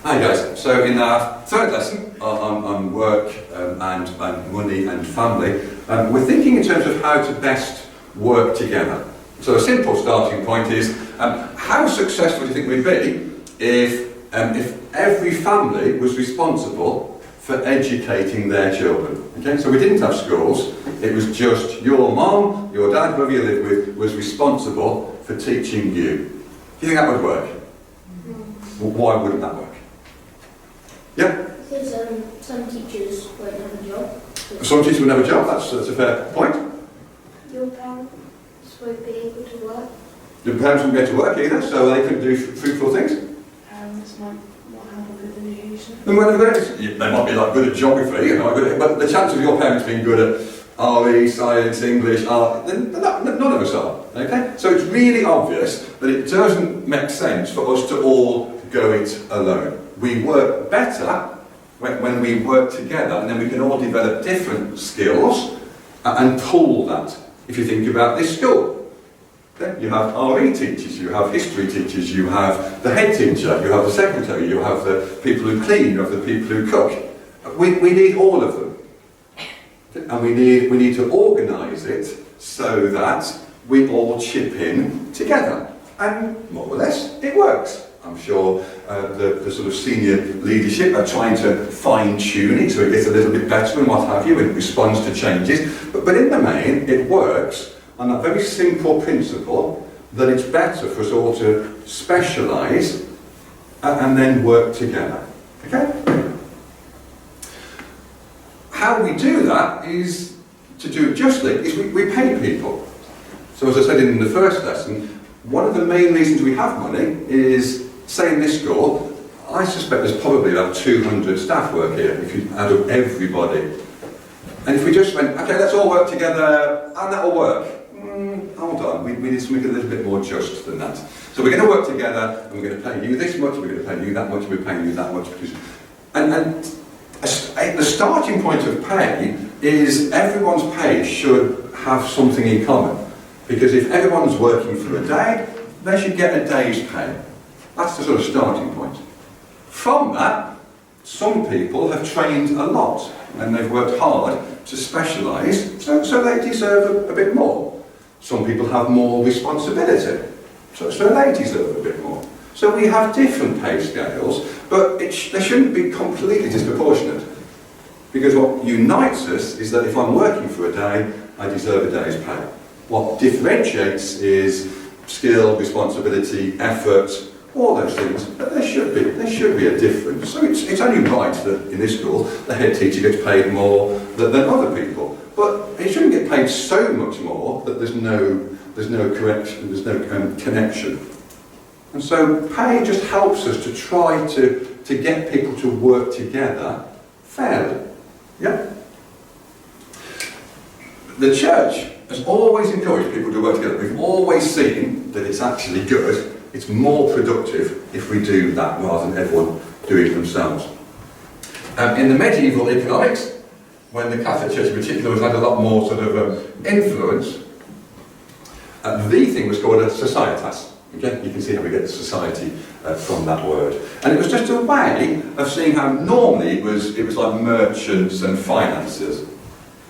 Hi guys, so in our third lesson on work and money and family, we're thinking in terms of how to best work together. So a simple starting point is, how successful do you think we'd be if every family was responsible for educating their children? Okay, so we didn't have schools, it was just your mom, your dad, whoever you lived with, was responsible for teaching you. Do you think that would work? Well, why wouldn't that work? Yeah? Because some teachers won't have a job. Some teachers wouldn't have a job, that's a fair point. Your parents won't be able to work. Your parents wouldn't be able to work either, so they couldn't do fruitful things. Parents might not have a good education. They might be like good at geography, you know, but the chance of your parents being good at RE, science, English, art, none of us are. Okay? So it's really obvious that it doesn't make sense for us to all go it alone. We work better when we work together, and then we can all develop different skills and pool that. If you think about this school, then you have RE teachers, you have history teachers, you have the head teacher, you have the secretary, you have the people who clean, you have the people who cook. We need all of them. And we need to organise it so that we all chip in together. And more or less, it works. I'm sure the sort of senior leadership are trying to fine-tune it so it gets a little bit better and what have you, and it responds to changes. But in the main, it works on that very simple principle that it's better for us all to specialise and then work together. Okay? How we do that is, to do it justly, is we pay people. So as I said in the first lesson, one of the main reasons we have money is, say in this school, I suspect there's probably about 200 staff work here, if you add up everybody. And if we just went, okay, let's all work together, and that'll work. Hold on, we need something a little bit more just than that. So we're going to work together, and we're going to pay you this much, we're going to pay you that much, we're paying you that much. And the starting point of pay is everyone's pay should have something in common. Because if everyone's working for a day, they should get a day's pay. That's the sort of starting point. From that, some people have trained a lot and they've worked hard to specialise, so they deserve a bit more. Some people have more responsibility, so they deserve a bit more. So we have different pay scales, but they shouldn't be completely disproportionate. Because what unites us is that if I'm working for a day, I deserve a day's pay. What differentiates is skill, responsibility, effort, all those things, but there should be a difference. So it's only right that in this school the head teacher gets paid more than other people, but it shouldn't get paid so much more that there's no correction, there's no connection. And so pay just helps us to try to get people to work together fairly. Yeah? The church has always encouraged people to work together. We've always seen that it's actually good, it's more productive if we do that rather than everyone doing it themselves. In the medieval economics, when the Catholic Church in particular has had a lot more sort of influence, the thing was called a societas. Okay? You can see how we get the society from that word. And it was just a way of seeing how normally it was like merchants and financiers.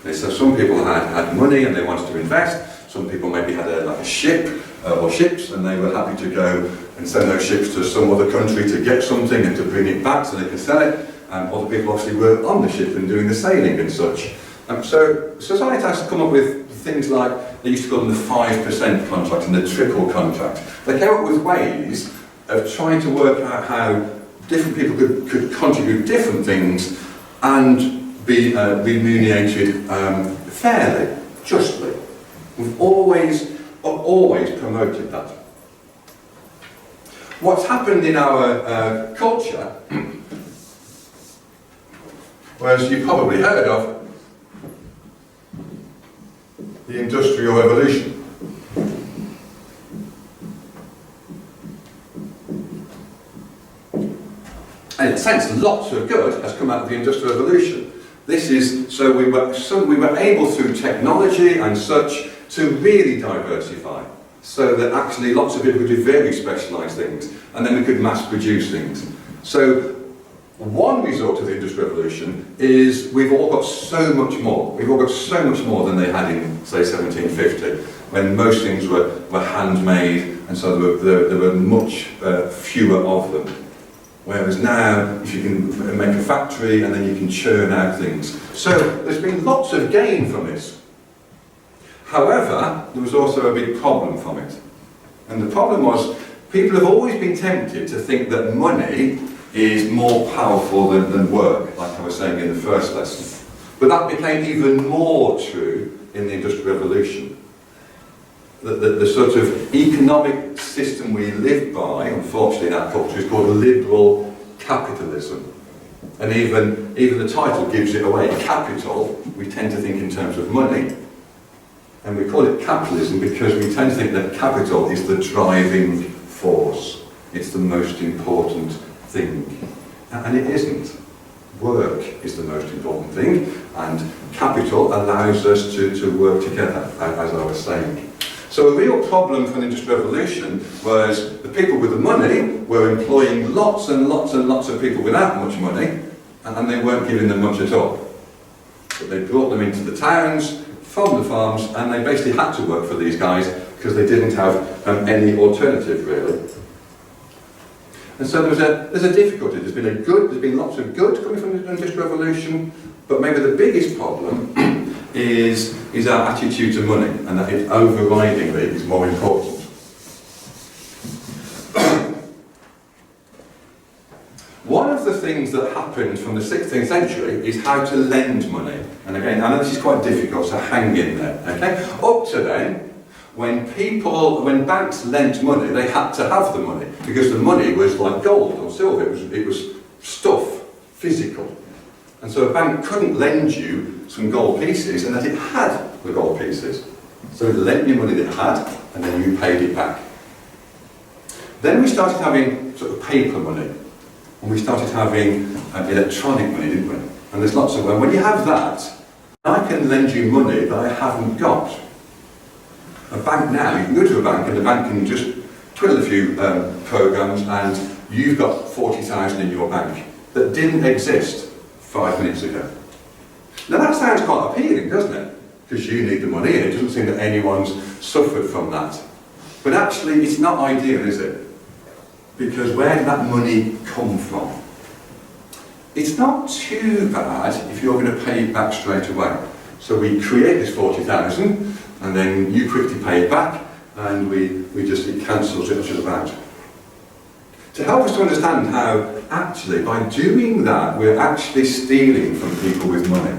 Okay, so some people had money and they wanted to invest. Some people maybe had like a ship or ships, and they were happy to go and send those ships to some other country to get something and to bring it back so they could sell it. Other people obviously were on the ship and doing the sailing and such. So society has come up with things like, they used to call them the 5% contract and the triple contract. They came up with ways of trying to work out how different people could contribute different things and be remunerated fairly, justly. We've always promoted that. What's happened in our culture was, you've probably heard of, the Industrial Revolution. And in a sense, lots of good has come out of the Industrial Revolution. This is, so we were able through technology and such to really diversify, so that actually lots of people could do very specialised things, and then we could mass produce things. So One result of the Industrial Revolution is we've all got so much more. We've all got so much more than they had in, say, 1750, when most things were handmade, and so there were much fewer of them. Whereas now, if you can make a factory and then you can churn out things. So there's been lots of gain from this. However, there was also a big problem from it. And the problem was, people have always been tempted to think that money is more powerful than work, like I was saying in the first lesson. But that became even more true in the Industrial Revolution. The sort of economic system we live by, unfortunately in our culture, is called liberal capitalism. And even the title gives it away. Capital, we tend to think in terms of money. And we call it capitalism because we tend to think that capital is the driving force. It's the most important thing. And it isn't. Work is the most important thing, and capital allows us to work together, as I was saying. So a real problem for the Industrial Revolution was the people with the money were employing lots and lots and lots of people without much money, and they weren't giving them much at all. But they brought them into the towns, from the farms, and they basically had to work for these guys because they didn't have any alternative, really. And so there's a difficulty. There's been lots of good coming from the Industrial Revolution, but maybe the biggest problem is our attitude to money, and that it overridingly is more important. One of the things that happened from the 16th century is how to lend money. And again, I know this is quite difficult, so hang in there. Okay? Up to then, when banks lent money, they had to have the money, because the money was like gold or silver. It was stuff, physical. And so a bank couldn't lend you some gold pieces and that it had the gold pieces. So it lent you money that it had, and then you paid it back. Then we started having sort of paper money, and we started having electronic money, didn't we? And there's lots of them. When you have that, I can lend you money that I haven't got. A bank now, you can go to a bank and the bank can just twiddle a few programs and you've got 40,000 in your bank that didn't exist 5 minutes ago. Now that sounds quite appealing, doesn't it? Because you need the money and it doesn't seem that anyone's suffered from that. But actually it's not ideal, is it? Because where did that money come from? It's not too bad if you're going to pay it back straight away. So we create this 40,000 and then you quickly pay it back and it cancels it about. To help us to understand how actually by doing that we're actually stealing from people with money.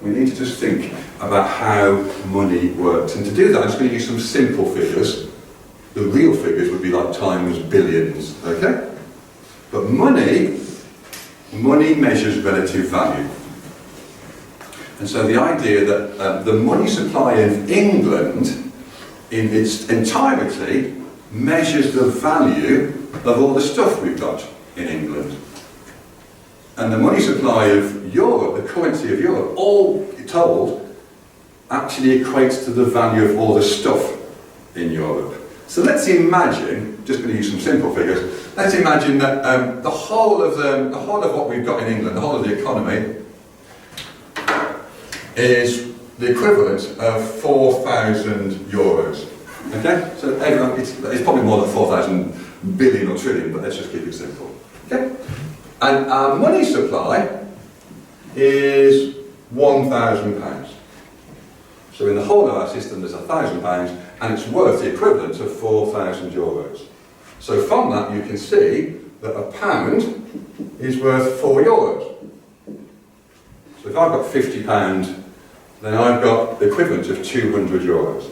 We need to just think about how money works. And to do that I'm just going to use some simple figures. The real figures would be like times billions, okay? But money measures relative value. And so the idea that the money supply of England in its entirety measures the value of all the stuff we've got in England. And the money supply of Europe, the currency of Europe, all told, actually equates to the value of all the stuff in Europe. So let's imagine, just going to use some simple figures, let's imagine that the whole of what we've got in England, the whole of the economy, is the equivalent of 4,000 euros. Okay? So everyone, it's probably more than 4,000 billion or trillion, but let's just keep it simple. Okay? And our money supply is £1,000. So in the whole of our system there's £1,000 and it's worth the equivalent of 4,000 euros. So from that you can see that a pound is worth 4 euros. So if I've got £50, then I've got the equivalent of 200 euros.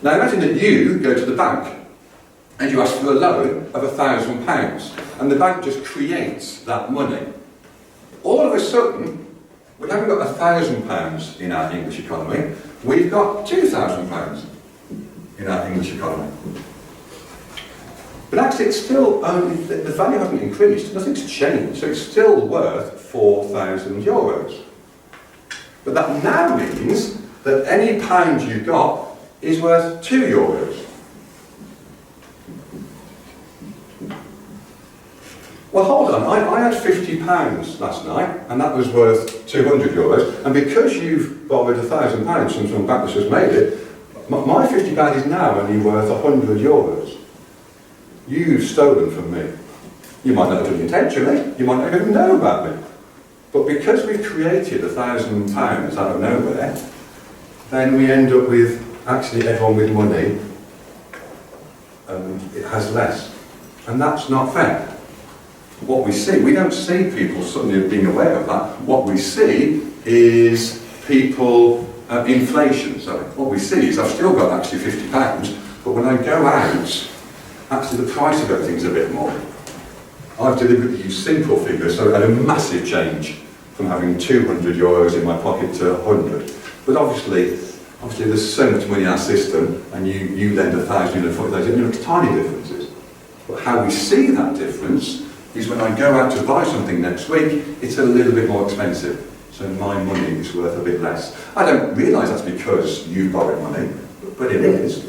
Now imagine that you go to the bank and you ask for a loan of £1,000 and the bank just creates that money. All of a sudden, we haven't got £1,000 in our English economy, we've got £2,000 in our English economy. But actually it's still only, the value hasn't increased, nothing's changed, so it's still worth 4,000 euros. But that now means that any pound you got is worth 2 euros. Well, hold on, I had £50 last night, and that was worth €200, and because you've borrowed £1,000 from some bank that's just made it, my £50 is now only worth €100. You've stolen from me. You might not have done it intentionally, you might not even know about me. But because we've created £1,000 out of nowhere, then we end up with actually everyone with money, it has less. And that's not fair. What we see, we don't see people suddenly being aware of that. What we see is people, inflation, sorry. What we see is I've still got actually £50, but when I go out, actually the price of everything's a bit more. I've deliberately used simple figures, so I had a massive change from having €200 in my pocket to 100. But obviously there's so much money in our system, and you lend 1,000 and 40,000, you know, tiny differences. But how we see that difference is when I go out to buy something next week, it's a little bit more expensive. So my money is worth a bit less. I don't realise that's because you've borrowed money, but it is.